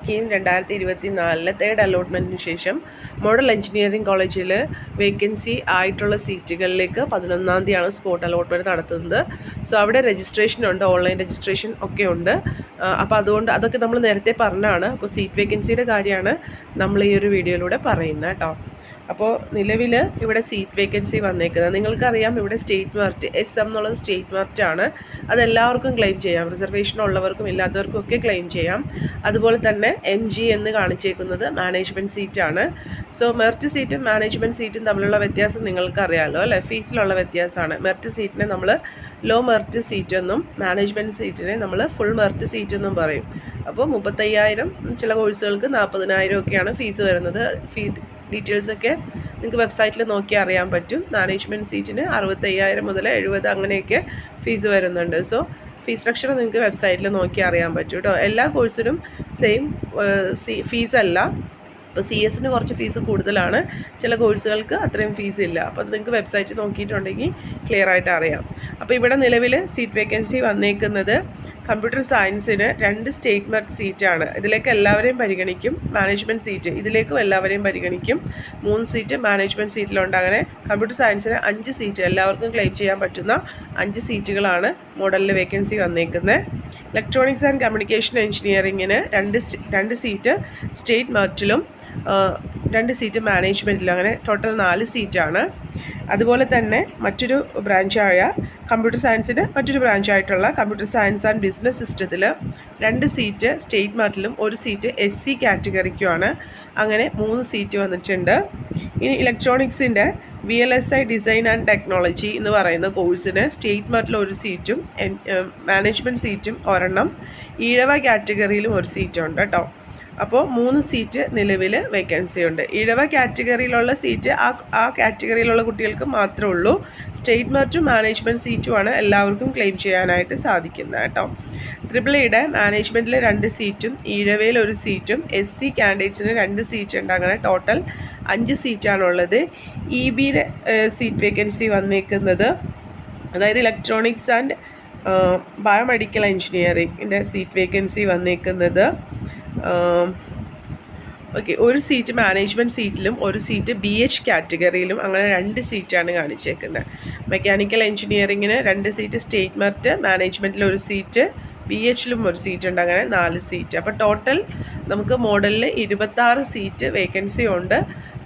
Scheme 2024 third അലോട്ട്മെൻറ്റിന് ശേഷം model engineering കോളേജിൽ vacancy ആയിട്ടുള്ള സീറ്റുകളിലേക്ക് 11-ാം തീയതിയാണ് സ്പോട്ട് അലോട്ട്മെൻറ്റ് നടത്തുന്നത്. സോ അവിടെ രജിസ്ട്രേഷൻ ഉണ്ട്, ഓൺലൈൻ രജിസ്ട്രേഷൻ ഒക്കെ ഉണ്ട്. അപ്പോൾ അതുകൊണ്ട് അതൊക്കെ നമ്മൾ നേരത്തെ പറഞ്ഞാണ്. അപ്പോൾ സീറ്റ് വേക്കൻസിയുടെ കാര്യമാണ് നമ്മൾ ഈ ഒരു വീഡിയോയിലൂടെ പറയുന്നത് കേട്ടോ. അപ്പോൾ നിലവിൽ ഇവിടെ സീറ്റ് വേക്കൻസി വന്നേക്കുന്നത് നിങ്ങൾക്കറിയാം. ഇവിടെ സ്റ്റേറ്റ് മെറിറ്റ് SM എന്നുള്ളത് സ്റ്റേറ്റ് മെറിറ്റാണ്. അതെല്ലാവർക്കും ക്ലെയിം ചെയ്യാം, റിസർവേഷൻ ഉള്ളവർക്കും ഇല്ലാത്തവർക്കും ഒക്കെ ക്ലെയിം ചെയ്യാം. അതുപോലെ തന്നെ MG എന്ന് കാണിച്ചേക്കുന്നത് മാനേജ്മെൻറ്റ് സീറ്റാണ്. സോ മെറിറ്റ് സീറ്റും മാനേജ്മെൻറ്റ് സീറ്റും തമ്മിലുള്ള വ്യത്യാസം നിങ്ങൾക്കറിയാമല്ലോ അല്ലേ? ഫീസിലുള്ള വ്യത്യാസമാണ്. മെറിറ്റ് സീറ്റിനെ നമ്മൾ ലോ മെറിറ്റ് സീറ്റ് എന്നും മാനേജ്മെൻറ്റ് സീറ്റിനെ നമ്മൾ ഫുൾ മെറിറ്റ് സീറ്റ് എന്നും പറയും. അപ്പോൾ 35,000, ചില കോഴ്സുകൾക്ക് 40,000 ഒക്കെയാണ് ഫീസ് വരുന്നത്. ഡീറ്റെയിൽസൊക്കെ നിങ്ങൾക്ക് വെബ്സൈറ്റിൽ നോക്കിയാൽ അറിയാൻ പറ്റും. മാനേജ്മെൻറ്റ് സീറ്റിന് 65,000 മുതൽ 70 അങ്ങനെയൊക്കെ ഫീസ് വരുന്നുണ്ട്. സോ ഫീസ് സ്ട്രക്ചർ നിങ്ങൾക്ക് വെബ്സൈറ്റിൽ നോക്കിയാൽ അറിയാൻ പറ്റും കേട്ടോ. എല്ലാ കോഴ്സിനും സെയിം ഫീസല്ല. ഇപ്പോൾ CS കുറച്ച് ഫീസ് കൂടുതലാണ്, ചില കോഴ്സുകൾക്ക് അത്രയും ഫീസ് ഇല്ല. അപ്പോൾ അത് നിങ്ങൾക്ക് വെബ്സൈറ്റിൽ നോക്കിയിട്ടുണ്ടെങ്കിൽ ക്ലിയർ ആയിട്ട് അറിയാം. അപ്പോൾ ഇവിടെ നിലവിൽ സീറ്റ് വേക്കൻസി വന്നേക്കുന്നത് കമ്പ്യൂട്ടർ സയൻസിന് 2 സ്റ്റേറ്റ് മെറിറ്റ് സീറ്റാണ്. ഇതിലേക്ക് എല്ലാവരെയും പരിഗണിക്കും. മാനേജ്മെൻറ്റ് സീറ്റ് ഇതിലേക്കും എല്ലാവരെയും പരിഗണിക്കും. 3 സീറ്റ് മാനേജ്മെൻറ്റ് സീറ്റിലുണ്ട്. അങ്ങനെ കമ്പ്യൂട്ടർ സയൻസിന് 5 സീറ്റ്, എല്ലാവർക്കും ക്ലെയിം ചെയ്യാൻ പറ്റുന്ന 5 സീറ്റുകളാണ് മോഡലിൽ വേക്കൻസി വന്നേക്കുന്നത്. ഇലക്ട്രോണിക്സ് ആൻഡ് കമ്മ്യൂണിക്കേഷൻ എഞ്ചിനീയറിങ്ങിന് 2 സീറ്റ് സ്റ്റേറ്റ് മെറിറ്റിലും 2 സീറ്റ് മാനേജ്മെൻറ്റിലും, അങ്ങനെ ടോട്ടൽ 4 സീറ്റാണ്. അതുപോലെ തന്നെ മറ്റൊരു ബ്രാഞ്ചായ കമ്പ്യൂട്ടർ സയൻസിൻ്റെ മറ്റൊരു ബ്രാഞ്ചായിട്ടുള്ള കമ്പ്യൂട്ടർ സയൻസ് ആൻഡ് ബിസിനസ് സിസ്റ്റത്തിൽ 2 സീറ്റ് സ്റ്റേറ്റ് മെറിറ്റിലും 1 സീറ്റ് SC കാറ്റഗറിക്കുമാണ്. അങ്ങനെ 3 സീറ്റ് വന്നിട്ടുണ്ട്. ഇനി ഇലക്ട്രോണിക്സിൻ്റെ VLSI ഡിസൈൻ ആൻഡ് ടെക്നോളജി എന്ന് പറയുന്ന കോഴ്സിന് സ്റ്റേറ്റ് മെറിറ്റിൽ 1 സീറ്റും മാനേജ്മെൻറ്റ് സീറ്റും 1 ഈഴവ കാറ്റഗറിയിലും 1 സീറ്റും ഉണ്ട് കേട്ടോ. അപ്പോൾ 3 സീറ്റ് നിലവിൽ വേക്കൻസി ഉണ്ട്. ഇഴവ കാറ്റഗറിയിലുള്ള സീറ്റ് ആ കാറ്റഗറിയിലുള്ള കുട്ടികൾക്ക് മാത്രമേ ഉള്ളൂ. സ്റ്റേറ്റ് മെറിറ്റും മാനേജ്മെൻറ്റ് സീറ്റുമാണ് എല്ലാവർക്കും ക്ലെയിം ചെയ്യാനായിട്ട് സാധിക്കുന്നത് കേട്ടോ. EEE മാനേജ്മെൻറ്റിൽ 2 സീറ്റും ഈഴവയിൽ 1 സീറ്റും SC കാൻഡിഡേറ്റ്സിന് 2 സീറ്റ് ഉണ്ട്. അങ്ങനെ ടോട്ടൽ 5 സീറ്റാണുള്ളത്. EBയുടെ സീറ്റ് വേക്കൻസി വന്നേക്കുന്നത്, അതായത് ഇലക്ട്രോണിക്സ് ആൻഡ് ബയോമെഡിക്കൽ എഞ്ചിനീയറിംഗിൻ്റെ സീറ്റ് വേക്കൻസി വന്നേക്കുന്നത് ഓക്കെ 1 സീറ്റ് മാനേജ്മെൻറ്റ് സീറ്റിലും 1 സീറ്റ് BH കാറ്റഗറിയിലും, അങ്ങനെ 2 സീറ്റാണ് കാണിച്ചേക്കുന്നത്. മെക്കാനിക്കൽ എഞ്ചിനീയറിങ്ങിന് 2 സീറ്റ് സ്റ്റേറ്റ് മെറിറ്റ്, മാനേജ്മെൻറ്റിൽ 1 സീറ്റ്, BHലും 1 സീറ്റ് ഉണ്ട്. അങ്ങനെ 4 സീറ്റ്. അപ്പോൾ ടോട്ടൽ നമുക്ക് മോഡലിൽ 26 സീറ്റ് വേക്കൻസി ഉണ്ട്.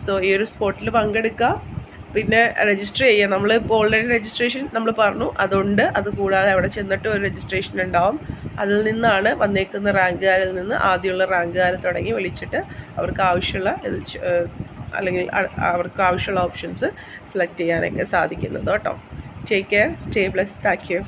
സോ ഈ ഒരു സ്പോട്ടിൽ പങ്കെടുക്കാം. പിന്നെ രജിസ്റ്റർ ചെയ്യുക. നമ്മളിപ്പോൾ ഓൾറെഡി രജിസ്ട്രേഷൻ നമ്മൾ പറഞ്ഞു, അതുണ്ട്. അതുകൂടാതെ അവിടെ ചെന്നിട്ട് ഒരു രജിസ്ട്രേഷൻ ഉണ്ടാവും. അതിൽ നിന്നാണ് വന്നേക്കുന്ന റാങ്കുകാരിൽ നിന്ന് ആദ്യമുള്ള റാങ്കുകാരെ തുടങ്ങി വിളിച്ചിട്ട് അവർക്ക് ആവശ്യമുള്ള അല്ലെങ്കിൽ അവർക്ക് ആവശ്യമുള്ള ഓപ്ഷൻസ് സെലക്ട് ചെയ്യാനൊക്കെ സാധിക്കുന്നത് കേട്ടോ. Take care, stay blessed. Thank you.